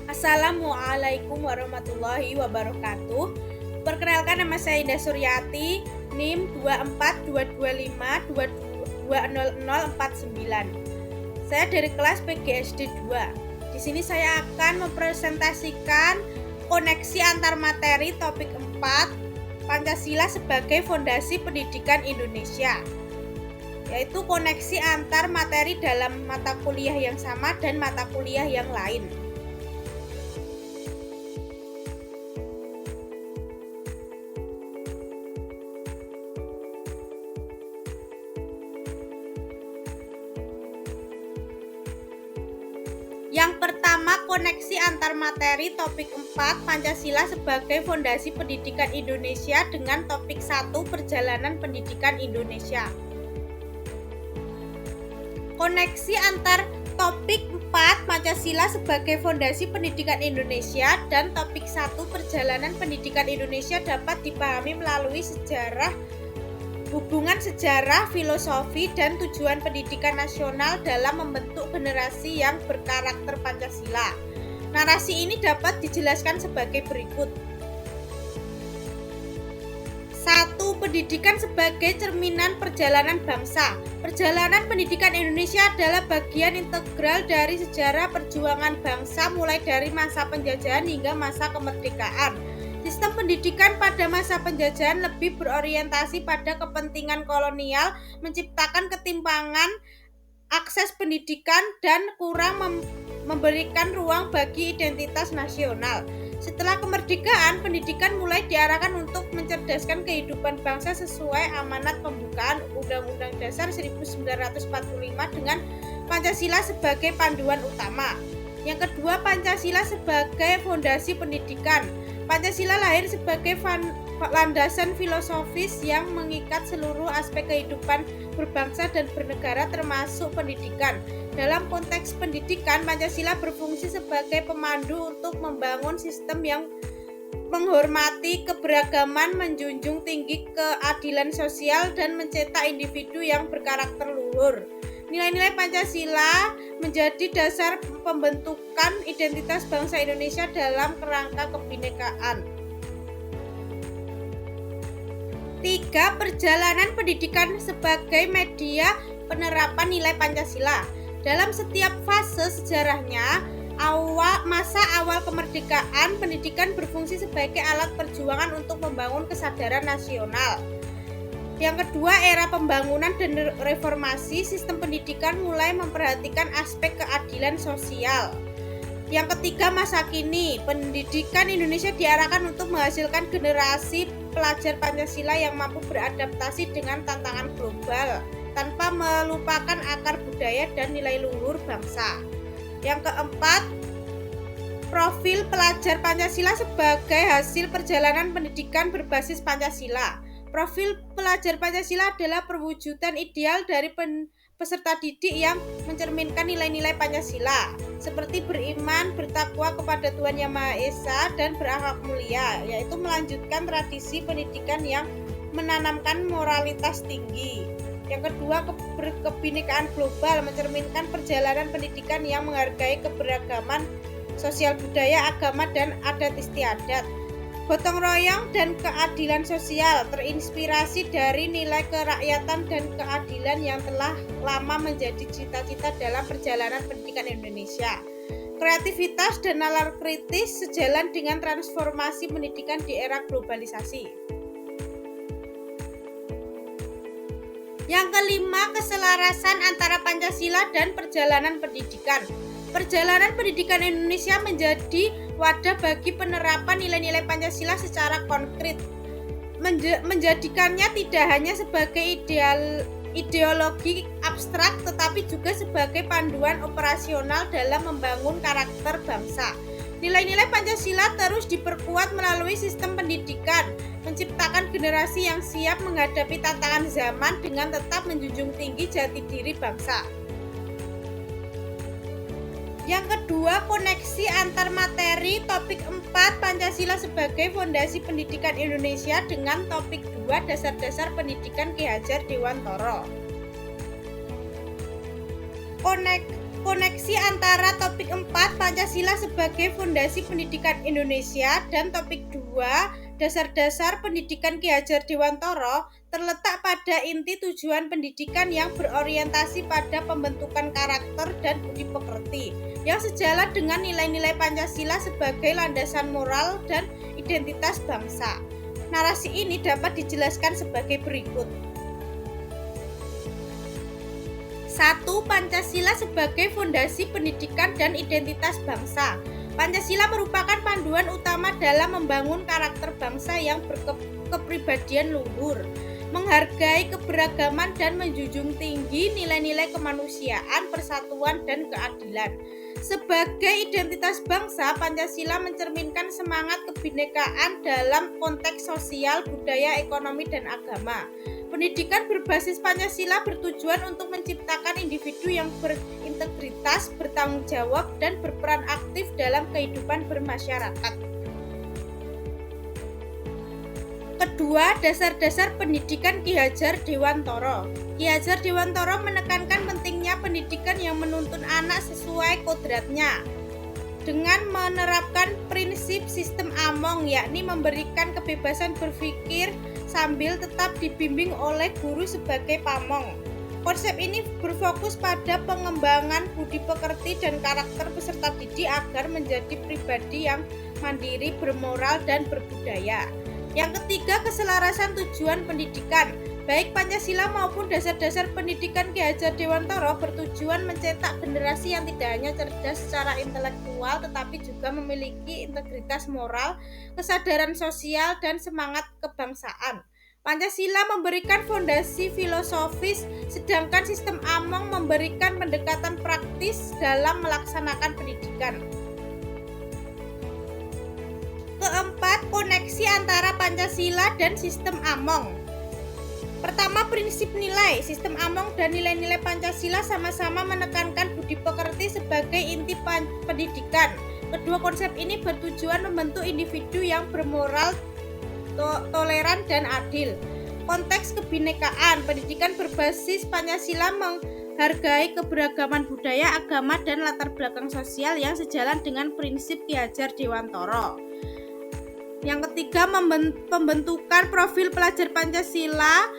Assalamualaikum warahmatullahi wabarakatuh. Perkenalkan, nama saya Indah Suryati, NIM 2425220049. Saya dari kelas PGSD 2. Di sini saya akan mempresentasikan koneksi antar materi topik 4 Pancasila sebagai fondasi pendidikan Indonesia, yaitu koneksi antar materi dalam mata kuliah yang sama dan mata kuliah yang lain. Yang pertama, koneksi antar materi topik 4 Pancasila sebagai fondasi pendidikan Indonesia dengan topik 1 Perjalanan Pendidikan Indonesia. Koneksi antar topik 4 Pancasila sebagai fondasi pendidikan Indonesia dan topik 1 Perjalanan Pendidikan Indonesia dapat dipahami melalui hubungan sejarah, filosofi, dan tujuan pendidikan nasional dalam membentuk generasi yang berkarakter Pancasila. Narasi ini dapat dijelaskan sebagai berikut. 1. Pendidikan sebagai cerminan perjalanan bangsa. Perjalanan pendidikan Indonesia adalah bagian integral dari sejarah perjuangan bangsa mulai dari masa penjajahan hingga masa kemerdekaan. Sistem pendidikan pada masa penjajahan lebih berorientasi pada kepentingan kolonial, menciptakan ketimpangan akses pendidikan, dan kurang memberikan ruang bagi identitas nasional. Setelah kemerdekaan, pendidikan mulai diarahkan untuk mencerdaskan kehidupan bangsa sesuai amanat pembukaan Undang-Undang Dasar 1945 dengan Pancasila sebagai panduan utama. Yang kedua, Pancasila sebagai fondasi pendidikan. Pancasila lahir sebagai landasan filosofis yang mengikat seluruh aspek kehidupan berbangsa dan bernegara termasuk pendidikan. Dalam konteks pendidikan, Pancasila berfungsi sebagai pemandu untuk membangun sistem yang menghormati keberagaman, menjunjung tinggi keadilan sosial, dan mencetak individu yang berkarakter luhur. Nilai-nilai Pancasila menjadi dasar pembentukan identitas bangsa Indonesia dalam kerangka kebinekaan. 3. Perjalanan pendidikan sebagai media penerapan nilai Pancasila. Dalam setiap fase sejarahnya, masa awal kemerdekaan, pendidikan berfungsi sebagai alat perjuangan untuk membangun kesadaran nasional. Yang kedua, era pembangunan dan reformasi, sistem pendidikan mulai memperhatikan aspek keadilan sosial. Yang ketiga, masa kini, pendidikan Indonesia diarahkan untuk menghasilkan generasi pelajar Pancasila yang mampu beradaptasi dengan tantangan global tanpa melupakan akar budaya dan nilai luhur bangsa. Yang keempat, profil pelajar Pancasila sebagai hasil perjalanan pendidikan berbasis Pancasila. Profil pelajar Pancasila adalah perwujudan ideal dari peserta didik yang mencerminkan nilai-nilai Pancasila, seperti beriman, bertakwa kepada Tuhan Yang Maha Esa, dan berakhlak mulia, yaitu melanjutkan tradisi pendidikan yang menanamkan moralitas tinggi. Yang kedua, kebinekaan global, mencerminkan perjalanan pendidikan yang menghargai keberagaman sosial budaya, agama, dan adat istiadat. Gotong royong dan keadilan sosial, terinspirasi dari nilai kerakyatan dan keadilan yang telah lama menjadi cita-cita dalam perjalanan pendidikan Indonesia. Kreativitas dan nalar kritis sejalan dengan transformasi pendidikan di era globalisasi. Yang kelima, keselarasan antara Pancasila dan perjalanan pendidikan. Perjalanan pendidikan Indonesia menjadi wadah bagi penerapan nilai-nilai Pancasila secara konkret, menjadikannya tidak hanya sebagai ideologi abstrak tetapi juga sebagai panduan operasional dalam membangun karakter bangsa. Nilai-nilai Pancasila terus diperkuat melalui sistem pendidikan, menciptakan generasi yang siap menghadapi tantangan zaman dengan tetap menjunjung tinggi jati diri bangsa. Yang kedua, koneksi antar materi topik 4 Pancasila sebagai fondasi pendidikan Indonesia dengan topik 2 Dasar-dasar pendidikan Ki Hajar Dewantara. koneksi antara topik 4 Pancasila sebagai fondasi pendidikan Indonesia dan topik 2 dasar-dasar pendidikan Ki Hajar Dewantara terletak pada inti tujuan pendidikan yang berorientasi pada pembentukan karakter dan budi pekerti yang sejalan dengan nilai-nilai Pancasila sebagai landasan moral dan identitas bangsa. Narasi ini dapat dijelaskan sebagai berikut. 1. Pancasila sebagai fondasi pendidikan dan identitas bangsa. Pancasila merupakan panduan utama dalam membangun karakter bangsa yang berkepribadian luhur, menghargai keberagaman dan menjunjung tinggi nilai-nilai kemanusiaan, persatuan, dan keadilan. Sebagai identitas bangsa, Pancasila mencerminkan semangat kebinekaan dalam konteks sosial, budaya, ekonomi, dan agama. Pendidikan berbasis Pancasila bertujuan untuk menciptakan individu yang berintegritas, bertanggung jawab, dan berperan aktif dalam kehidupan bermasyarakat. Kedua, dasar-dasar pendidikan Ki Hajar Dewantara. Ki Hajar Dewantara menekankan pentingnya pendidikan yang menuntun anak sesuai kodratnya dengan menerapkan prinsip sistem Among, yakni memberikan kebebasan berpikir sambil tetap dibimbing oleh guru sebagai pamong. Konsep ini berfokus pada pengembangan budi pekerti dan karakter peserta didik agar menjadi pribadi yang mandiri, bermoral, dan berbudaya. Yang ketiga, keselarasan tujuan pendidikan. Baik Pancasila maupun dasar-dasar pendidikan Ki Hajar Dewantara bertujuan mencetak generasi yang tidak hanya cerdas secara intelektual tetapi juga memiliki integritas moral, kesadaran sosial, dan semangat kebangsaan. Pancasila memberikan fondasi filosofis, sedangkan sistem Among memberikan pendekatan praktis dalam melaksanakan pendidikan. Keempat, koneksi antara Pancasila dan sistem Among. Pertama, prinsip nilai. Sistem Among dan nilai-nilai Pancasila sama-sama menekankan budi pekerti sebagai inti pendidikan. Kedua konsep ini bertujuan membentuk individu yang bermoral, toleran, dan adil. Konteks kebinekaan. Pendidikan berbasis Pancasila menghargai keberagaman budaya, agama, dan latar belakang sosial yang sejalan dengan prinsip Ki Hajar Dewantara. Yang ketiga, pembentukan profil pelajar Pancasila.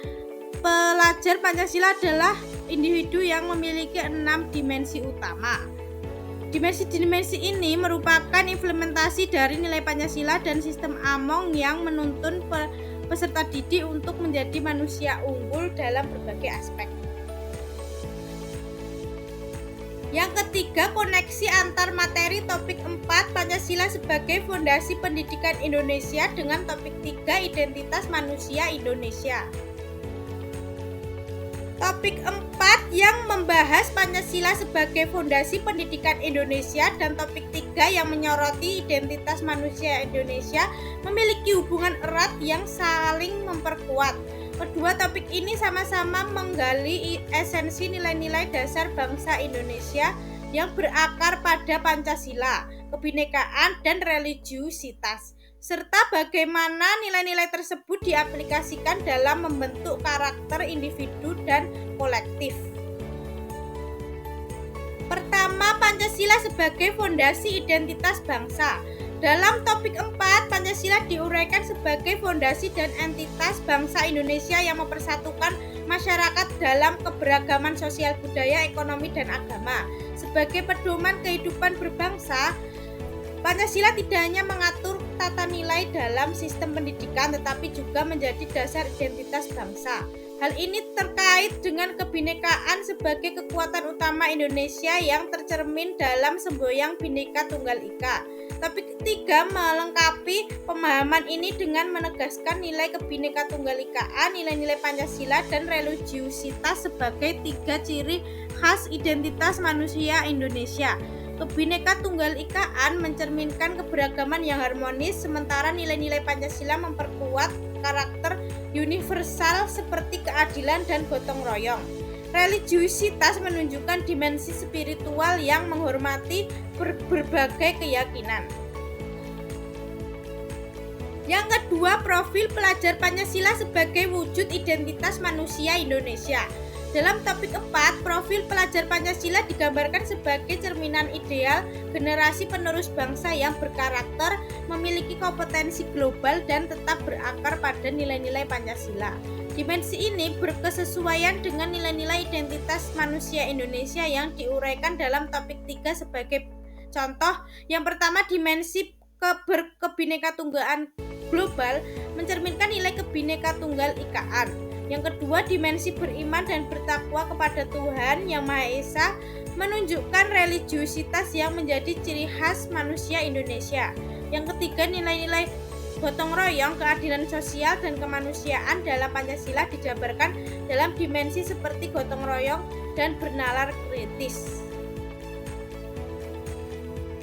Pelajar Pancasila adalah individu yang memiliki 6 dimensi utama. Dimensi-dimensi ini merupakan implementasi dari nilai Pancasila dan sistem Among yang menuntun peserta didik untuk menjadi manusia unggul dalam berbagai aspek. Yang ketiga, koneksi antar materi topik 4 Pancasila sebagai fondasi pendidikan Indonesia dengan topik 3 identitas manusia Indonesia. Topik 4 yang membahas Pancasila sebagai fondasi pendidikan Indonesia dan topik 3 yang menyoroti identitas manusia Indonesia memiliki hubungan erat yang saling memperkuat. Kedua topik ini sama-sama menggali esensi nilai-nilai dasar bangsa Indonesia yang berakar pada Pancasila, kebinekaan, dan religiusitas, serta bagaimana nilai-nilai tersebut diaplikasikan dalam membentuk karakter individu dan kolektif. Pertama, Pancasila sebagai fondasi identitas bangsa. Dalam topik 4, Pancasila diuraikan sebagai fondasi dan entitas bangsa Indonesia yang mempersatukan masyarakat dalam keberagaman sosial, budaya, ekonomi, dan agama. Sebagai pedoman kehidupan berbangsa, Pancasila tidak hanya mengatur tata nilai dalam sistem pendidikan, tetapi juga menjadi dasar identitas bangsa. Hal ini terkait dengan kebinekaan sebagai kekuatan utama Indonesia yang tercermin dalam semboyan Bhinneka Tunggal Ika. Topik ketiga melengkapi pemahaman ini dengan menegaskan nilai Kebhinneka Tunggal Ikaan, nilai-nilai Pancasila, dan religiusitas sebagai 3 ciri khas identitas manusia Indonesia. Kebhinneka Tunggal Ikaan mencerminkan keberagaman yang harmonis, sementara nilai-nilai Pancasila memperkuat karakter universal seperti keadilan dan gotong royong. Religiusitas menunjukkan dimensi spiritual yang menghormati berbagai keyakinan. Yang kedua, profil pelajar Pancasila sebagai wujud identitas manusia Indonesia. Dalam topik 4, profil pelajar Pancasila digambarkan sebagai cerminan ideal generasi penerus bangsa yang berkarakter, memiliki kompetensi global, dan tetap berakar pada nilai-nilai Pancasila. Dimensi ini berkesesuaian dengan nilai-nilai identitas manusia Indonesia yang diuraikan dalam topik 3 sebagai contoh. Yang pertama, dimensi keberkebinekatunggalan global mencerminkan nilai kebinekatunggal ikaan. Yang kedua, dimensi beriman dan bertakwa kepada Tuhan Yang Maha Esa menunjukkan religiusitas yang menjadi ciri khas manusia Indonesia. Yang ketiga, nilai-nilai gotong royong, keadilan sosial, dan kemanusiaan dalam Pancasila dijabarkan dalam dimensi seperti gotong royong dan bernalar kritis.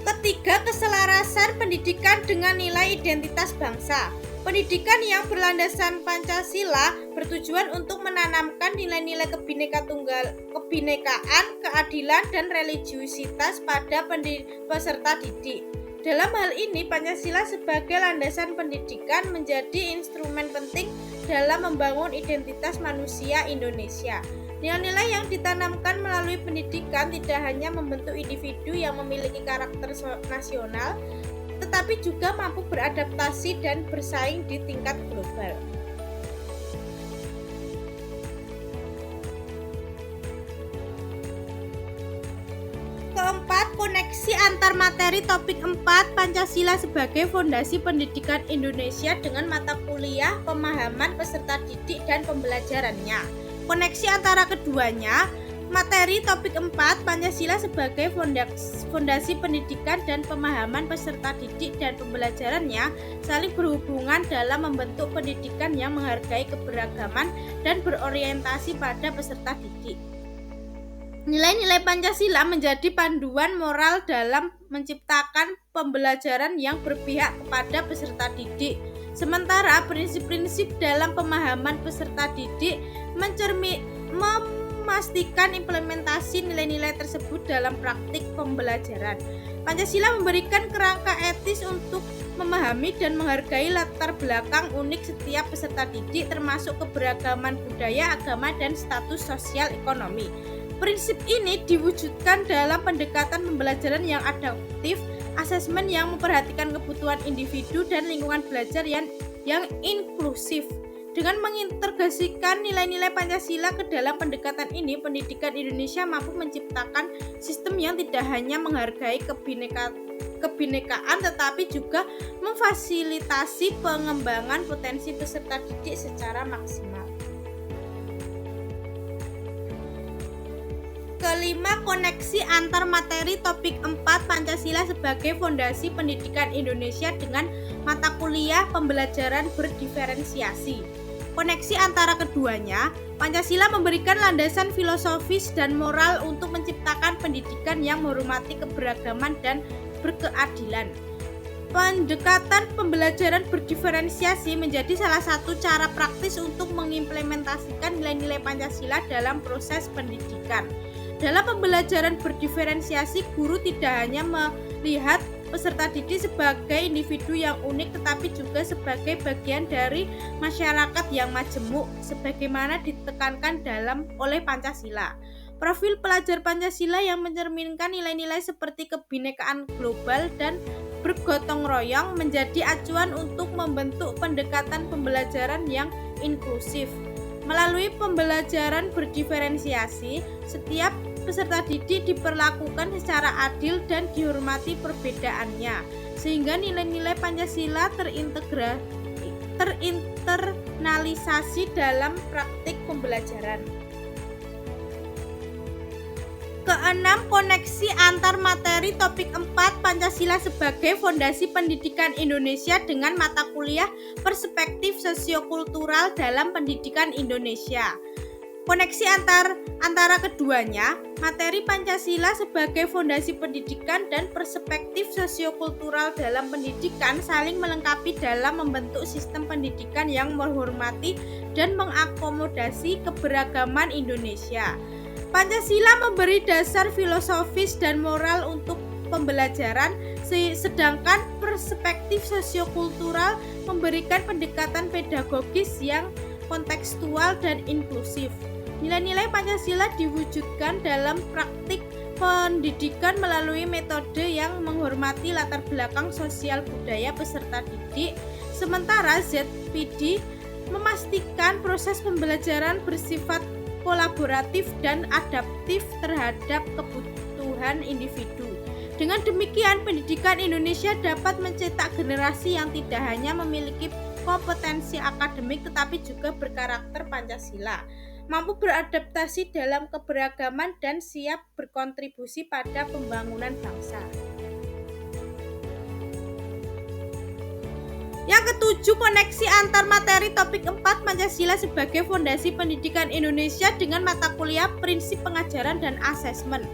Ketiga, keselarasan pendidikan dengan nilai identitas bangsa. Pendidikan yang berlandaskan Pancasila bertujuan untuk menanamkan nilai-nilai kebinekaan, keadilan, dan religiusitas pada peserta didik. Dalam hal ini, Pancasila sebagai landasan pendidikan menjadi instrumen penting dalam membangun identitas manusia Indonesia. Nilai-nilai yang ditanamkan melalui pendidikan tidak hanya membentuk individu yang memiliki karakter nasional, tetapi juga mampu beradaptasi dan bersaing di tingkat global. Keempat, koneksi antar materi topik 4 Pancasila sebagai fondasi pendidikan Indonesia dengan mata kuliah, pemahaman peserta didik, dan pembelajarannya. Koneksi antara keduanya, materi topik 4 Pancasila sebagai fondasi pendidikan dan pemahaman peserta didik dan pembelajarannya saling berhubungan dalam membentuk pendidikan yang menghargai keberagaman dan berorientasi pada peserta didik. Nilai-nilai Pancasila menjadi panduan moral dalam menciptakan pembelajaran yang berpihak kepada peserta didik. Sementara prinsip-prinsip dalam pemahaman peserta didik memastikan implementasi nilai-nilai tersebut dalam praktik pembelajaran. Pancasila memberikan kerangka etis untuk memahami dan menghargai latar belakang unik setiap peserta didik, termasuk keberagaman budaya, agama, dan status sosial ekonomi. Prinsip ini diwujudkan dalam pendekatan pembelajaran yang adaptif, asesmen yang memperhatikan kebutuhan individu, dan lingkungan belajar yang inklusif. Dengan mengintegrasikan nilai-nilai Pancasila ke dalam pendekatan ini, pendidikan Indonesia mampu menciptakan sistem yang tidak hanya menghargai kebinekaan tetapi juga memfasilitasi pengembangan potensi peserta didik secara maksimal. Kelima, koneksi antar materi topik 4 Pancasila sebagai fondasi pendidikan Indonesia dengan mata kuliah pembelajaran berdiferensiasi. Koneksi antara keduanya, Pancasila memberikan landasan filosofis dan moral untuk menciptakan pendidikan yang menghormati keberagaman dan berkeadilan. Pendekatan pembelajaran berdiferensiasi menjadi salah satu cara praktis untuk mengimplementasikan nilai-nilai Pancasila dalam proses pendidikan. Dalam pembelajaran berdiferensiasi, guru tidak hanya melihat peserta didik sebagai individu yang unik tetapi juga sebagai bagian dari masyarakat yang majemuk sebagaimana ditekankan oleh Pancasila. Profil pelajar Pancasila yang mencerminkan nilai-nilai seperti kebinekaan global dan bergotong royong menjadi acuan untuk membentuk pendekatan pembelajaran yang inklusif. Melalui pembelajaran berdiferensiasi, setiap peserta didik diperlakukan secara adil dan dihormati perbedaannya, sehingga nilai-nilai Pancasila terinternalisasi dalam praktik pembelajaran. Keenam, koneksi antar materi topik 4 Pancasila sebagai fondasi pendidikan Indonesia dengan mata kuliah perspektif sosiokultural dalam pendidikan Indonesia. Koneksi antara keduanya, materi Pancasila sebagai fondasi pendidikan dan perspektif sosiokultural dalam pendidikan saling melengkapi dalam membentuk sistem pendidikan yang menghormati dan mengakomodasi keberagaman Indonesia. Pancasila memberi dasar filosofis dan moral untuk pembelajaran, sedangkan perspektif sosiokultural memberikan pendekatan pedagogis yang kontekstual dan inklusif. Nilai-nilai Pancasila diwujudkan dalam praktik pendidikan melalui metode yang menghormati latar belakang sosial budaya peserta didik, sementara ZPD memastikan proses pembelajaran bersifat kolaboratif dan adaptif terhadap kebutuhan individu. Dengan demikian, pendidikan Indonesia dapat mencetak generasi yang tidak hanya memiliki kompetensi akademik tetapi juga berkarakter Pancasila, mampu beradaptasi dalam keberagaman dan siap berkontribusi pada pembangunan bangsa. Yang ketujuh, koneksi antar materi topik 4 Pancasila sebagai fondasi pendidikan Indonesia dengan mata kuliah prinsip pengajaran dan asesmen.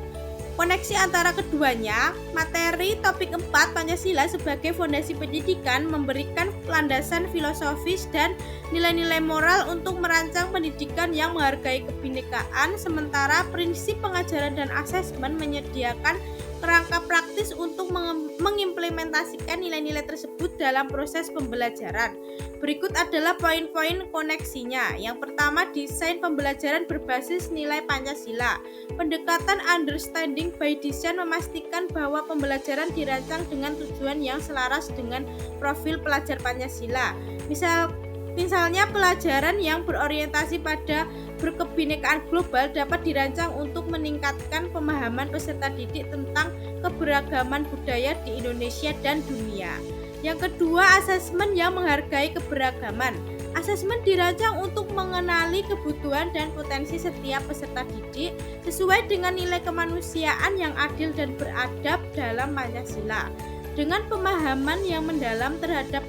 Koneksi antara keduanya, materi topik 4 Pancasila sebagai fondasi pendidikan memberikan landasan filosofis dan nilai-nilai moral untuk merancang pendidikan yang menghargai kebinekaan, sementara prinsip pengajaran dan asesmen menyediakan kerangka praktis untuk mengimplementasikan nilai-nilai tersebut dalam proses pembelajaran. Berikut adalah poin-poin koneksinya. Yang pertama, desain pembelajaran berbasis nilai Pancasila. Pendekatan understanding by design memastikan bahwa pembelajaran dirancang dengan tujuan yang selaras dengan profil pelajar Pancasila. Misalnya pelajaran yang berorientasi pada berkebinekaan global dapat dirancang untuk meningkatkan pemahaman peserta didik tentang keberagaman budaya di Indonesia dan dunia. Yang kedua, asesmen yang menghargai keberagaman. Asesmen dirancang untuk mengenali kebutuhan dan potensi setiap peserta didik sesuai dengan nilai kemanusiaan yang adil dan beradab dalam Pancasila. Dengan pemahaman yang mendalam terhadap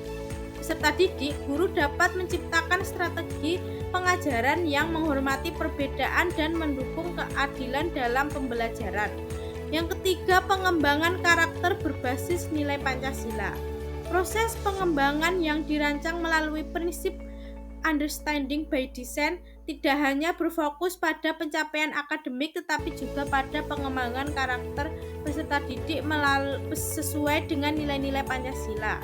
peserta didik, guru dapat menciptakan strategi pengajaran yang menghormati perbedaan dan mendukung keadilan dalam pembelajaran. Yang ketiga, pengembangan karakter berbasis nilai Pancasila. Proses pengembangan yang dirancang melalui prinsip understanding by design tidak hanya berfokus pada pencapaian akademik tetapi juga pada pengembangan karakter peserta didik sesuai dengan nilai-nilai Pancasila.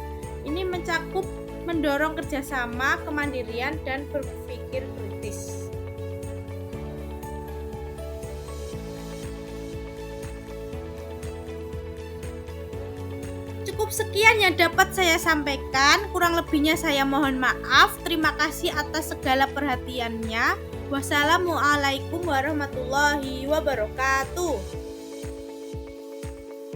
Ini mencakup mendorong kerjasama, kemandirian, dan berpikir kritis. Cukup sekian yang dapat saya sampaikan, kurang lebihnya saya mohon maaf. Terima kasih atas segala perhatiannya. Wassalamualaikum warahmatullahi wabarakatuh.